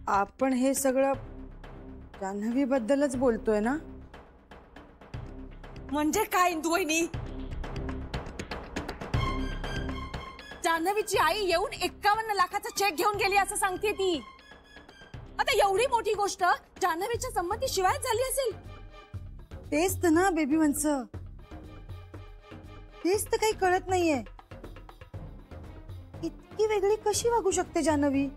आपण हे सगळं जान्हवी बद्दलच बोलतोय ना? म्हणजे काय इंदू वहिनी? जान्हवीची आई येऊन 51 लाखाचा चेक घेऊन गेली असं सांगते ती. आता एवढी मोठी गोष्ट जान्हवीच्या संमतीशिवाय झाली असेल. तेच तर ना बेबी वंस, तेच तर काही कळत नाहीये. इतकी वेगळी कशी वागू शकते जान्हवी?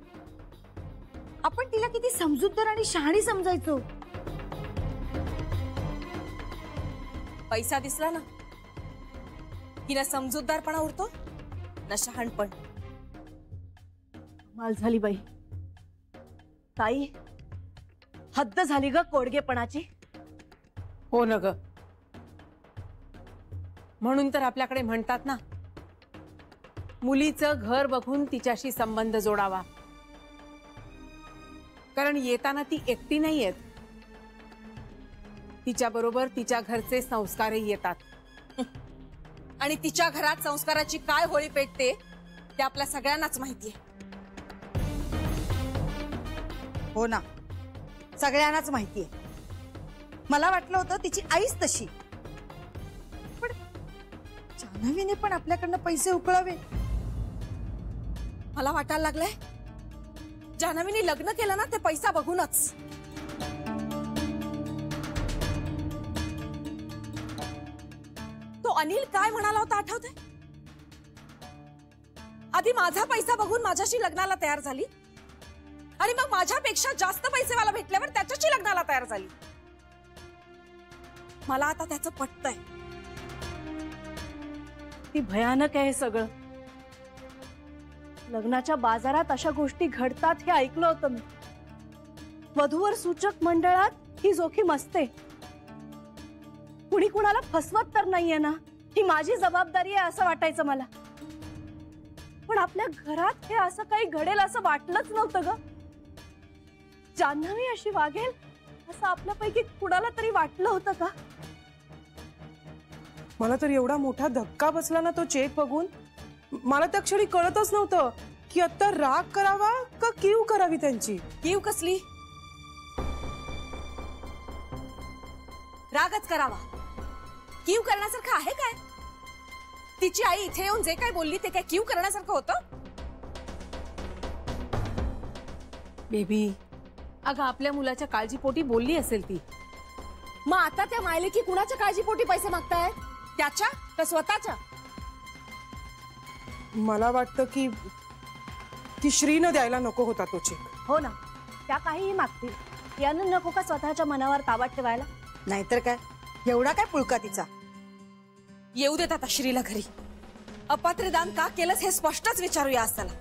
आपण तिला किती समजूतदार आणि शहाणी समजायचो. पैसा दिसला ना की ना समजूतदारपणा उरतो ना शहाणपण. माल झाली बाई. ताई, हद्द झाली ग कोडगेपणाची. हो न ग. म्हणून तर आपल्याकडे म्हणतात ना, मुलीचं घर बघून तिच्याशी संबंध जोडावा. कारण येताना ती एकटी नाही येत, तिच्या बरोबर तिच्या घरचे संस्कारही येतात. आणि तिच्या घरात संस्काराची काय होळी पेटते ते आपल्या सगळ्यांनाच माहितीये. हो ना, सगळ्यांनाच माहितीये. मला वाटलं होतं तिची आईच तशी, पण जान्हवीने पण आपल्याकडनं पैसे उकळावे. मला वाटायला लागलंय जान्हवीने लग्न केलं ना ते पैसा बघूनच. तो अनिल काय म्हणाला होता आठवतंय? आधी माझा पैसा बघून माझ्याशी लग्नाला तयार झाली आणि मग माझ्यापेक्षा जास्त पैसेवाला भेटल्यावर त्याच्याशी लग्नाला तयार झाली. मला आता त्याचं पटतंय. ती भयानक आहे सगळं. लग्नाच्या बाजारात अशा गोष्टी घडतात हे ऐकलं होतं मी. वधूवर सूचक मंडळात ही जोखीम असते. कुणी कुणाला फसवत तर नाहीये ना, ही माझी जबाबदारी आहे असं वाटायचं मला. पण आपल्या घरात हे असं काही घडेल असं वाटलंच नव्हतं ग. जान्हवी अशी वागेल असं आपल्यापैकी कुणाला तरी वाटलं होतं का? मला तर एवढा मोठा धक्का बसला ना तो चेक बघून. मला त्या क्षणी कळतच नव्हतं की आता राग करावा का कीव करावी त्यांची. कीव कसली? रागच करावा. कीव करण्यासारखं आहे काय? तिची आई इथे येऊन जे काय बोलली ते काय कीव करण्यासारखं होतं? बेबी, अगं आपल्या मुलाच्या काळजीपोटी बोलली असेल ती. मग आता त्या मायलेकी कुणाच्या काळजीपोटी पैसे मागतायत? त्याच्या का स्वतःच्या? मला वाटतं की श्रीनं द्यायला नको होता तो चेक. हो ना, त्या काहीही मागतील. यानं नको का स्वतःच्या मनावर ताबा ठेवायला? नाहीतर काय, एवढा काय पुळका तिचा. येऊ देत आता श्रीला घरी. अपात्रदान का केलंस हे स्पष्टच विचारूया आज त्याला.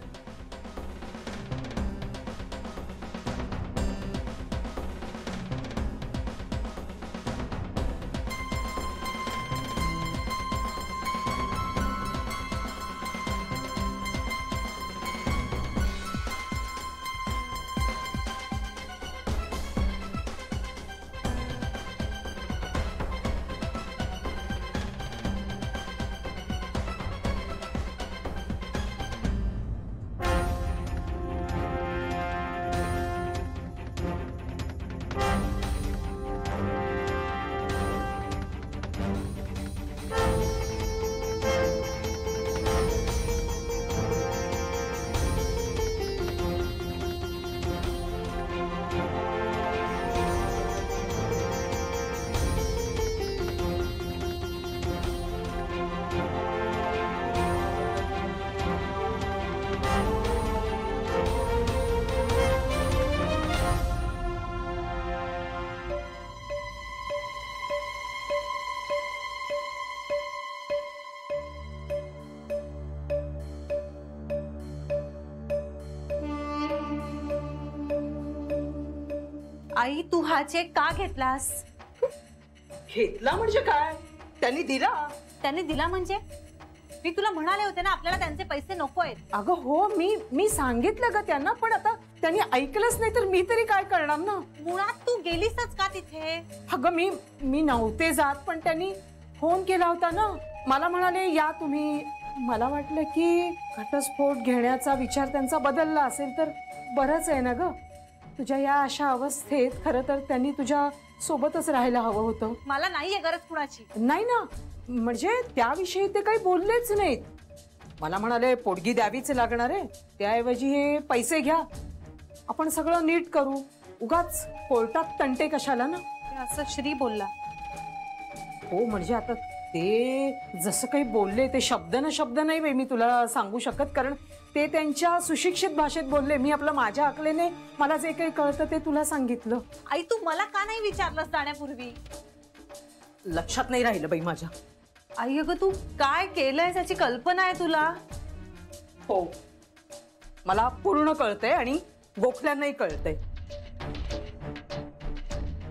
आई, तू हा चेक का घेतलास? घेतला म्हणजे काय? त्यांनी दिला. त्यांनी दिला म्हणजे? मी तुला म्हणाले होते ना आपल्याला त्यांचे पैसे नको आहेत. अगं हो, मी सांगितलं ग त्यांना, पण आता त्यांनी ऐकलंच नाही तर मी तरी काय करणार ना. मुळात तू गेलीसच का तिथे? अगं मी नव्हते जात, पण त्यांनी फोन केला होता ना. मला म्हणाले या तुम्ही. मला वाटलं की घटस्फोट घेण्याचा विचार त्यांचा बदलला असेल तर बरंच आहे ना ग. तुझ्या या अशा अवस्थेत खरं तर त्यांनी तुझ्या सोबतच राहायला हवं होतं. मला नाहीये गरज कुणाची. नाही ना, म्हणजे त्याविषयी ते काही बोललेच नाहीत. मला म्हणाले पोटगी द्यावीच लागणार आहे, त्याऐवजी हे पैसे घ्या, आपण सगळं नीट करू, उगाच कोर्टात तंटे कशाला ना. ते असं श्री बोलला. हो म्हणजे आता ते जसं काही बोलले ते शब्द न शब्द नाही बाई मी तुला सांगू शकत, कारण ते त्यांच्या सुशिक्षित भाषेत बोलले. मी आपलं माझ्या अकलेने मला जे काही कळतं ते तुला सांगितलं. आई तू मला का नाही विचारलंस जाण्यापूर्वी? लक्षात नाही राहिलं बाई माझ्या. आई अगं तू काय केलंय त्याची कल्पना आहे तुला? हो मला पूर्ण कळतंय आणि गोखल्यांनाही कळतंय.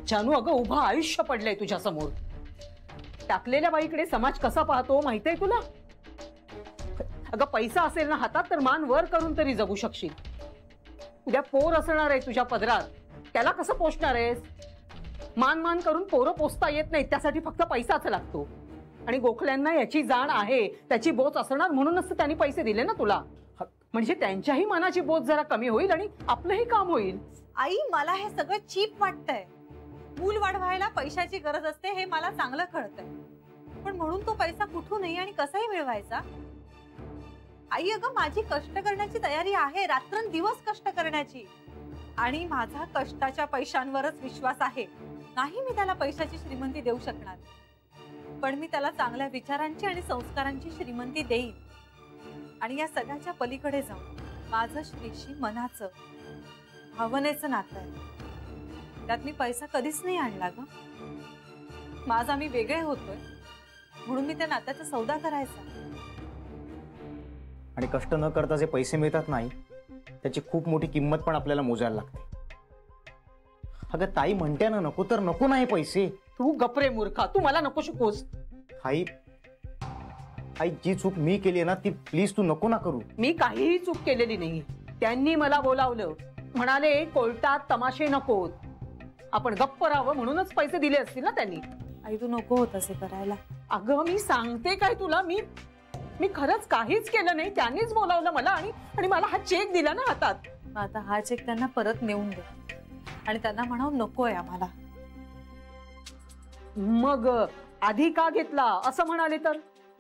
जानू अगं उभं आयुष्य पडलंय तुझ्या समोर. टाकलेल्या बाईकडे समाज कसा पाहतो माहितीये तुला? अगं पैसा असेल ना हातात तर मान वर करून तरी जगू शकशील. उद्या पोर असणार आहे तुझ्या पदरात, त्याला कसं पोसणार आहेस? मान मान करून पोरं पोसता येत नाहीत, त्यासाठी फक्त पैसाच लागतो. आणि गोखल्यांना याची जाण आहे, त्याची बोच असणार म्हणूनच त्यांनी पैसे दिले ना तुला. म्हणजे त्यांच्याही मनाची बोच जरा कमी होईल आणि आपलंही काम होईल. आई मला हे सगळं चीप वाटतंय. मूल वाढवायला पैशाची गरज असते हे मला चांगलं कळतंय, पण म्हणून तो पैसा कुठूनही आणि कसाही मिळवायचा? आई अगं माझी कष्ट करण्याची तयारी आहे, रात्रंदिवस कष्ट करण्याची, आणि माझा कष्टाच्या पैशांवरच विश्वास आहे. नाही मी त्याला पैशाची श्रीमंती देऊ शकणार, पण मी त्याला चांगल्या विचारांची आणि संस्कारांची श्रीमंती देईन. आणि या सगळ्याच्या पलीकडे जाऊन माझं श्रीशी मनाचं भावनेचं नातं आहे. त्यात मी पैसा कधीच नाही आणला ग. माझा मी वेगळे होतोय म्हणून मी त्या नात्याचा सौदा करायचा. आणि कष्ट न करता जे पैसे मिळतात नाही त्याची खूप मोठी किंमत पण आपल्याला मोजायला लागते. अगं ताई म्हणते ना नको तर नको नाही पैसे. तू गपरे मूर्खा, तू मला नको शिकवस. आई आई जी चूक मी केली ना ती प्लीज तू नको ना करू. मी काहीही चूक केलेली नाही. त्यांनी मला बोलावलं, म्हणाले कोर्टात तमाशे नकोत, आपण गप्प राहावं म्हणूनच पैसे दिले असतील ना त्यांनी. आई तू नको होत असे करायला. अगं मी सांगते काय तुला, मी खरंच काहीच केलं नाही. त्यांनीच बोलावलं मला आणि मला हा चेक दिला ना हातात. आता हा चेक त्यांना परत नेऊन दे आणि त्यांना म्हणावं नकोय आम्हाला. मग आधी का घेतला असं म्हणाले तर?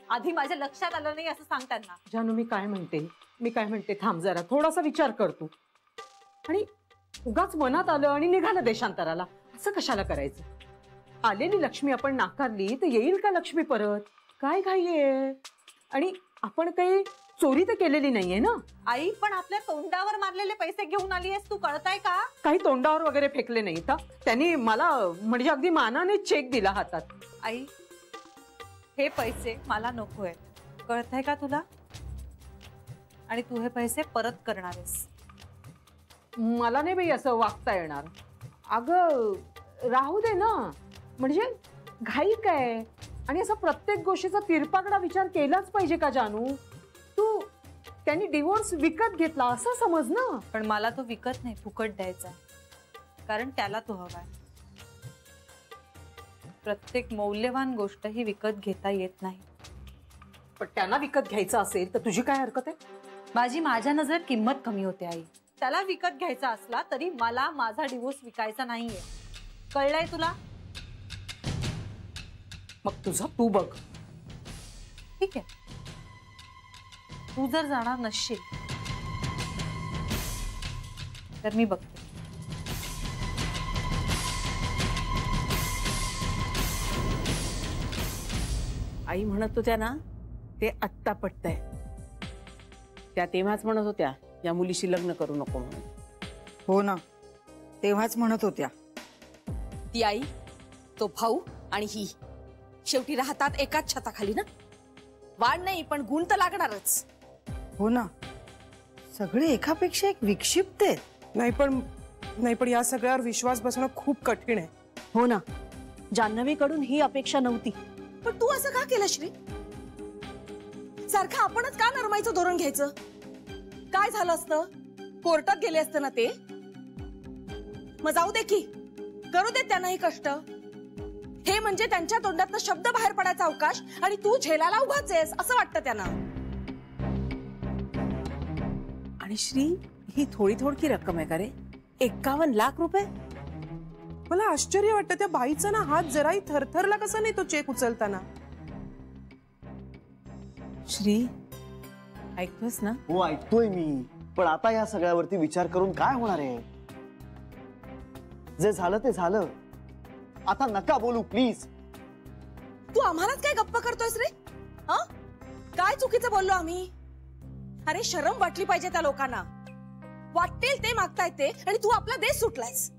आधी माझ्या लक्षात आलं नाही असं सांग त्यांना. जानू मी काय म्हणते थांब जरा, थोडासा विचार करतो. आणि उगाच मनात आलं आणि निघालं देशांतराला, असं कशाला करायचं? आलेली लक्ष्मी आपण नाकारली तर येईल का लक्ष्मी परत? काय घाई आहे? आणि आपण काही चोरी तर केलेली नाहीये ना. आई पण आपल्या तोंडावर मारलेले पैसे घेऊन आली आहेस तू, कळताय का? काही तोंडावर वगैरे फेकले नाही तर त्यांनी मला म्हणजे अगदी मानाने चेक दिला हातात. आई हे पैसे मला नकोय, कळतंय का तुला? आणि तू हे पैसे परत करणार आहेस. मला नाही बाई असं वागता येणार. अगं राहू दे ना, म्हणजे घाई काय? आणि असं प्रत्येक गोष्टीचा तिरपाकडा विचार केलाच पाहिजे का जानू? तू त्यांनी डिवोर्स विकत घेतला असं समज ना. पण मला तो विकत नाही, फुकट द्यायचा, कारण त्याला तो हवाय. प्रत्येक मौल्यवान गोष्ट ही विकत घेता येत नाही. पण त्यांना विकत घ्यायचं असेल तर तुझी काय हरकत आहे? माझ्या नजरेत किंमत कमी होते आई. त्याला विकत घ्यायचा असला तरी मला माझा डिवोर्स विकायचा नाहीये, कळलंय तुला? मग तुझा तू बघ. ठीक आहे, तू जर जाणार नसशील तर मी बघते. आई म्हणत होत्या ना ते आत्ता पटतंय. त्या तेव्हाच म्हणत होत्या या मुलीशी लग्न करू नको म्हणून. हो ना, तेव्हाच म्हणत होत्या. ती आई, तो भाऊ आणि ही शेवटी राहतात एकाच छताखाली ना. वाढ नाही पण गुण तर लागणारच. हो ना, सगळे एकापेक्षा एक विक्षिप्त आहेत. नाही पण या सगळ्यावर विश्वास बसणं खूप कठीण आहे. हो ना, जान्हवीकडून ही अपेक्षा नव्हती. पण तू असं का केलं श्री? सारखं आपणच का नरमाईचं धोरण घ्यायचं? काय झालं असतं? कोर्टात गेले असते ना ते. मग जाऊ दे की, करू दे त्यांनाही कष्ट. हे म्हणजे त्यांच्या तोंडातनं शब्द बाहेर पडायचा अवकाश आणि तू झेलाला उभाच आहेस असं वाटतं त्यांना. आणि श्री ही थोडी थोडकी रक्कम आहे का रे? 51 लाख रुपये? मला आश्चर्य वाटतं त्या बाईचा ना हात जराही थरथरला कसा नाही तो चेक उचलताना. श्री, ऐकतोस ना? हो ऐकतोय मी, पण आता या सगळ्यावरती विचार करून काय होणार आहे? जे झालं ते झालं, आता नका बोलू प्लीज. तू आम्हालाच काय गप्प करतोयस रे? हा, काय चुकीचं बोललो आम्ही? अरे शरम वाटली पाहिजे त्या लोकांना. वाटेल ते मागतायत ते, आणि तू आपला देश सुटलायस.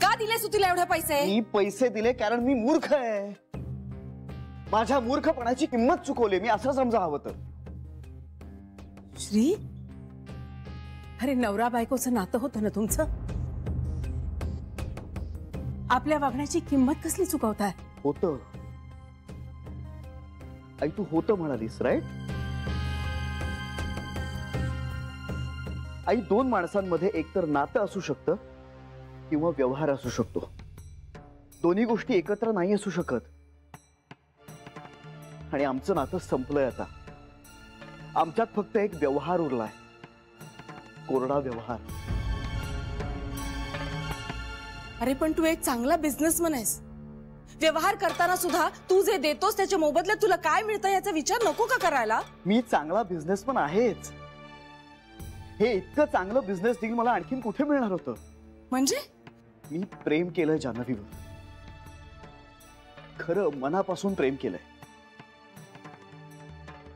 का दिलेस तू तिला एवढे पैसे? मी पैसे दिले कारण मी मूर्ख आहे. माझ्या मूर्खपणाची किंमत चुकवली मी, असं समजा हवं तर. श्री, अरे नवरा बायकोचं नातं होतं ना तुमचं. आपल्या वागण्याची किंमत कसली चुकवताय? होतं आई, तू होतं म्हणालीस राईट? आई, दोन माणसांमध्ये एकतर नातं असू शकतं किंवा व्यवहार असू शकतो. दोन्ही गोष्टी एकत्र नाही असू शकत. आणि आमचं नातं संपलंय आता. आमच्यात फक्त एक व्यवहार उरलाय, कोरडा व्यवहार. अरे पण तू एक चांगला बिझनेसमन आहेस. व्यवहार करताना सुद्धा तू जे देतोस त्याच्या मोबदल्यात तुला काय मिळतं याचा विचार नको का करायला? मी चांगला बिझनेसमन आहेच. हे इतकं चांगलं बिझनेस डील मला आणखीन कुठे मिळणार होतं? म्हणजे मी प्रेम केलंय जान्हवीवर. खरं मनापासून प्रेम केलंय.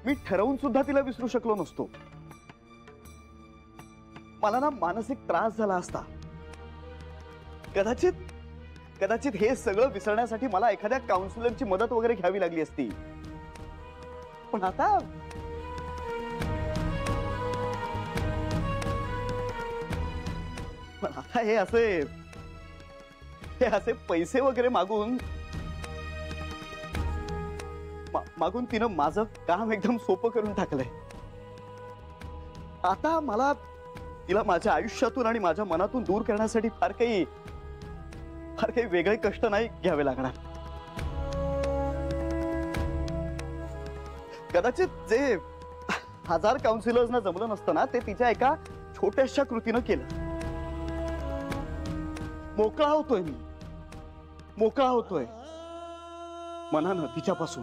मी ठरवून सुद्धा तिला विसरू शकलो नसतो. मला ना मानसिक त्रास झाला असता. कदाचित हे सगळं विसरण्यासाठी मला एखाद्या काउन्सिलरची मदत वगैरे घ्यावी लागली असती. पण आता हे असे पैसे वगैरे मागून तिनं माझं काम एकदम सोपं करून टाकलंय. आता मला तिला माझ्या आयुष्यातून आणि माझ्या मनातून दूर करण्यासाठी फार काही वेगळे कष्ट नाही घ्यावे लागणार. कदाचित जे 1000 काउन्सिलर्सना जमलं नसतं ना, ते तिच्या एका छोट्याशा कृतीनं केलं. मोकळा होतोय मनानं तिच्यापासून.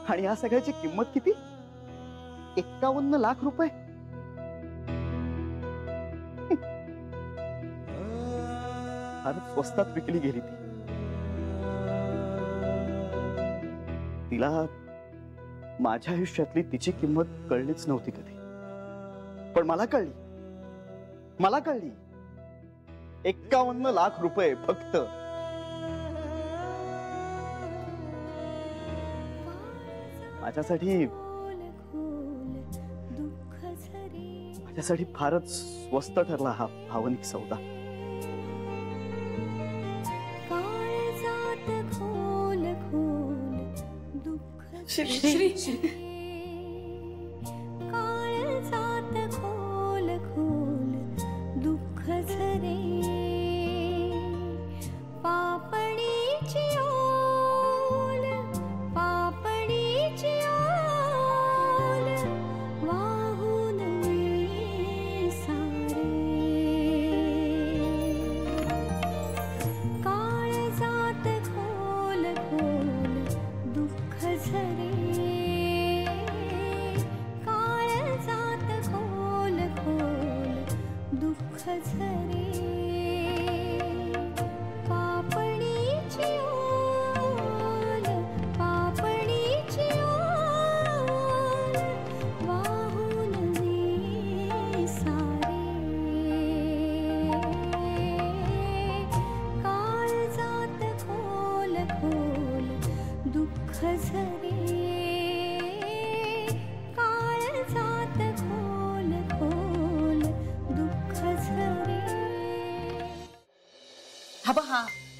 आणि या सगळ्याची किंमत किती? 51 लाख रुपये. फारच स्वस्तात विकली गेली ती. तिला माझ्या आयुष्यातली तिची किंमत कळलीच नव्हती कधी. पण मला कळली. 51 लाख रुपये फक्त. माझ्यासाठी फारच स्वस्त ठरला हा भावनिक सौदा. श्री,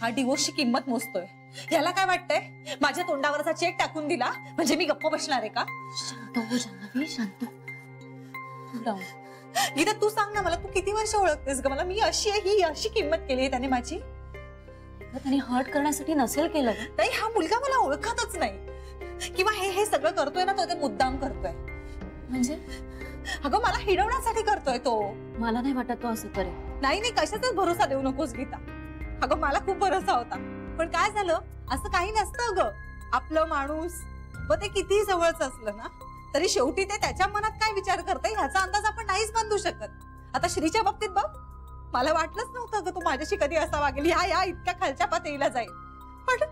हा डिवोर्सची किंमत मोजतोय. याला काय वाटतंय? माझ्या तोंडावरचा चेक टाकून दिला म्हणजे मी गप्प बसणार आहे का? शांत हो जान्हवी, शांत. गीता तू सांग ना मला, तू किती वर्ष ओळखतेस ग मला? मी अशी आहे, ही अशी किंमत केली आहे त्याने माझी. त्याने हर्ट करण्यासाठी नसेल केलं. नाही, हा मुलगा मला ओळखतच नाही. किंवा हे सगळं करतोय ना तो ते मुद्दाम करतोय. म्हणजे अगं मला हिडवण्यासाठी करतोय तो. मला नाही वाटत तो असं करेल. नाही नाही, कशाचाच भरोसा देऊ नकोस गीता. अगं मला खूप भरोसा होता, पण काय झालं, असं काही नसतं ग. आपलं माणूस व ते कितीही जवळच असलं ना तरी शेवटी ते त्याच्या मनात काय विचार करते ह्याचा अंदाज आपण नाहीच बांधू शकत. आता श्रीच्या बाबतीत बघ, मला वाटलंच नव्हतं ग तो माझ्याशी कधी असा वागेल, या इतक्या खालच्या पातळीला जाईल. पण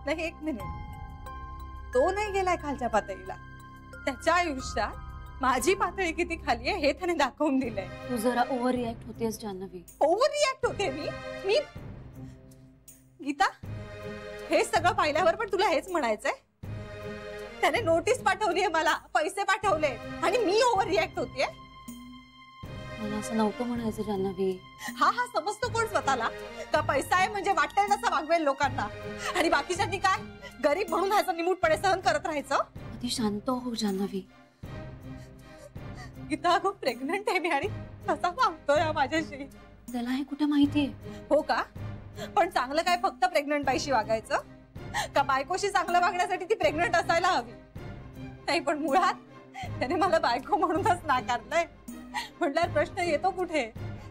नाही, एक मिनिट, तो नाही गेलाय खालच्या पातळीला. त्याच्या आयुष्यात माझी पातळी किती खाली आहे हे त्याने दाखवून दिलंय. तू जरा ओव्हर रिॲक्ट होतेस जान्हवी. ओव्हर रिॲक्ट होते मी गीता, हे सगळं पाहिल्यावर पण तुला हेच म्हणायचंय? त्याने नोटीस पाठवलीये मला, पैसे पाठवले आणि मी ओव्हर रिॲक्ट होतीये? मला असं नव्हतं म्हणायचं जान्हवी. हा समजतो कोण स्वतःला का पैसा आहे म्हणजे वाटेल तसं वागवेल लोकांना, आणि बाकीच्यांनी काय गरीब म्हणून ह्याचा निमूटपणे सहन करत राहायचं? आधी शांत हो जान्हवी. गीता अगं प्रेग्नंट आहे मी आणि कसा वागतोय माझ्याशी. त्याला हे कुठे माहितीये? हो का? पण चांगलं काय फक्त प्रेग्नंट बाईशी वागायचं का बायकोशी चांगलं वागण्यासाठी ती प्रेग्नंट असायला हवी? नाही, पण मुळात त्याने मला बायको म्हणूनच नाकारलंय. म्हटल्यावर प्रश्न येतो कुठे,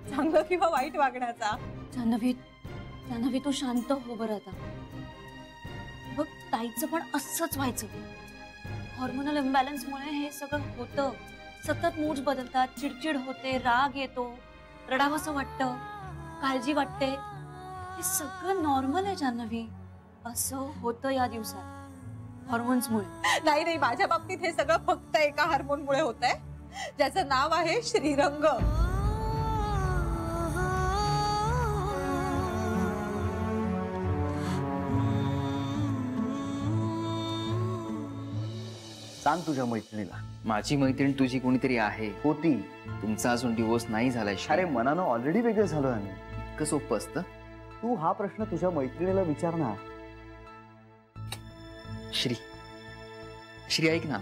चांगलं किंवा वाईट वागण्याचा? जान्हवी तू शांत हो बरं. आता बघ, ताईचं पण असंच व्हायचं. हॉर्मोनल इम्बॅलन्समुळे हे सगळं होतं. सतत मूड बदलतात, चिडचिड होते, राग येतो, रडावंसं वाटतं, काळजी वाटते. हे सगळं नॉर्मल आहे जान्हवी. असं होतं या दिवसात हॉर्मोन्समुळे. नाही, माझ्या बाबतीत हे सगळं फक्त एका हार्मोनमुळे होतंय, ज्याचं नाव आहे श्रीरंग. सांग तुझ्या मैत्रिणीला. माझी मैत्रीण तुझी कोणीतरी आहे. होती. तुमचा अजून डिवोर्स नाही झालाय. अरे मनानं ऑलरेडी वेगळं झालं आम्ही. इतकं सोपं असतं? तू हा प्रश्न तुझ्या मैत्रिणीला विचार ना. श्री ऐक ना,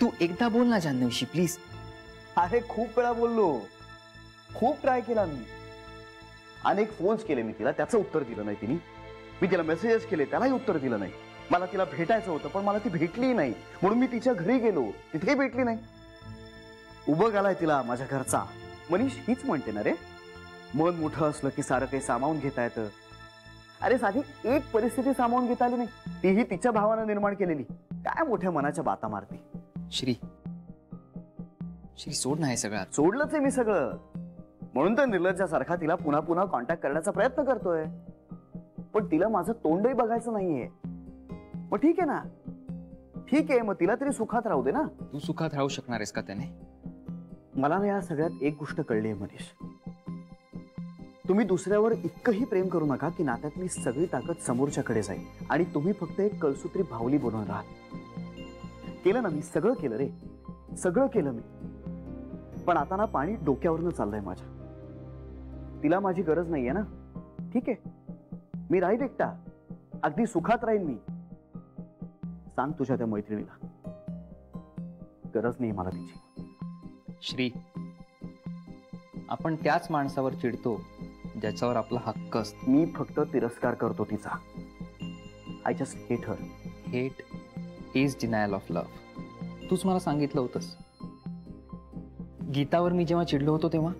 तू एकदा बोल ना जान्हवीशी प्लीज. अरे खूप वेळा बोललो, खूप ट्राय केला मी, अनेक फोन्स केले मी तिला, त्याचं उत्तर दिलं नाही तिने. मी तिला मेसेजेस केले, त्यालाही उत्तर दिलं नाही. मला तिला भेटायचं होतं पण मला ती भेटली नाही, म्हणून मी तिच्या घरी गेलो, तिथेही भेटली नाही. उभं आलाय तिला माझ्या घरचा. मनीष हीच म्हणते ना रे, मन मोठं असलं की सारं काही सामावून घेता येतं. अरे साधी एक परिस्थिती सामावून घेता आली नाही, तीही तिच्या भावानं निर्माण केलेली. काय मोठ्या मनाच्या बाता मारते. श्री सोड ना हे सगळं. सोडलंच आहे मी सगळं, म्हणून तर निर्लज्जासारखा तिला पुन्हा पुन्हा कॉन्टॅक्ट करण्याचा प्रयत्न करतोय. पण तिला माझं तोंडही बघायचं नाहीये. मग ठीक आहे ना, ठीक आहे, मग तिला तरी सुखात राहू दे ना. तू सुखात राहू शकणार आहेस का त्याने? मला ना या सगळ्यात एक गोष्ट कळली आहे मनीष, तुम्ही दुसऱ्यावर इतकंही प्रेम करू नका की नात्यातली सगळी ताकद समोरच्याकडे जाईल आणि तुम्ही फक्त एक कळसूत्री भावली बनवून राहाल. केलं ना मी, सगळं केलं रे, सगळं केलं मी. पण आता ना पाणी डोक्यावरनं चाललंय माझ्या. तिला माझी गरज नाहीये ना. ठीक आहे, मी राहील एकटा, अगदी सुखात राहीन मी. सांग तुझ्या त्या मैत्रिणीला, गरज नाही मला तिची. श्री, आपण त्याच माणसावर चिडतो ज्याच्यावर आपला हक्क असतो. मी फक्त तिरस्कार करतो तिचा. I just hate her. Hate is denial of love. तूच मला सांगितलं होतंस गीतावर मी जेव्हा चिडलो होतो तेव्हा.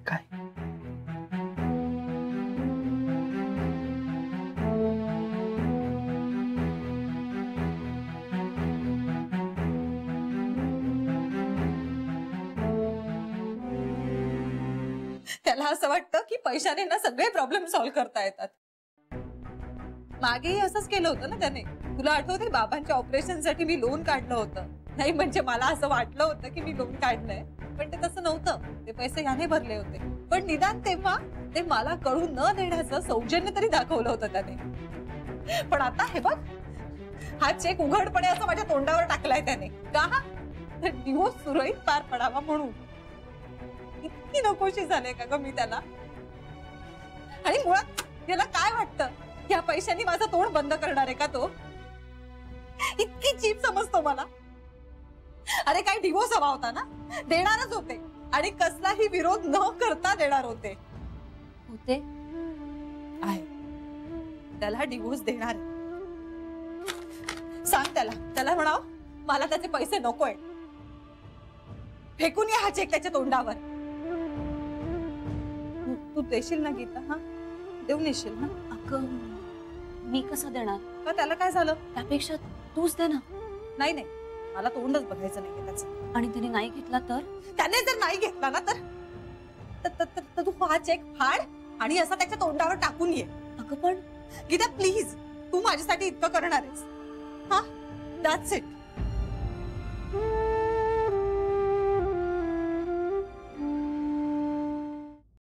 काय त्याला असं वाटतं की पैशाने ना सगळे प्रॉब्लेम सॉल्व्ह करता येतात. मागेही असंच केलं होतं ना त्याने. तुला आठवते बाबांच्या ऑपरेशनसाठी मी लोन काढलं होतं. नाही म्हणजे मला असं वाटलं होतं की मी लोन काढलंय, पण ते तसं नव्हतं. ते पैसे याने भरले होते. पण निदान तेव्हा ते मला कळू न देण्याचं सौजन्य तरी दाखवलं होतं त्याने. पण आता हे बघ, हा चेक उघडपणे असं माझ्या तोंडावर टाकलाय त्याने. का? दिवस सुरळीत पार पडावा म्हणून. इतकी नकोशी झाले का ग मी त्याला? आणि मुळात त्याला काय वाटतं, या पैशांनी माझं तोंड बंद करणार आहे का तो? इतकी चीप समजतो मला. अरे काय डिवोर्स हवा होता ना, देणारच होते आणि कसलाही विरोध न करता देणार होते. आहे त्याला डिवोर्स देणार. सांग त्याला म्हणाव मला त्याचे पैसे नकोय. फेकून ये हा चेक त्याच्या तोंडावर. तू देशील ना गीता? हा देऊन येशील ना? अगं मी कसं देणार? का त्याला काय झालं? त्यापेक्षा तूच दे ना. नाही नाही, मला तोंडच बघायचं नाहीये त्याचं. आणि त्याने नाही घेतला तर? त्याने जर नाही घेतला ना तर तू हा चेक फाड आणि असा त्याच्या तोंडावर टाकून ये. अगं पण गीता प्लीज, तू माझ्यासाठी इतकं करणार आहेस? हा दॅट्स इट.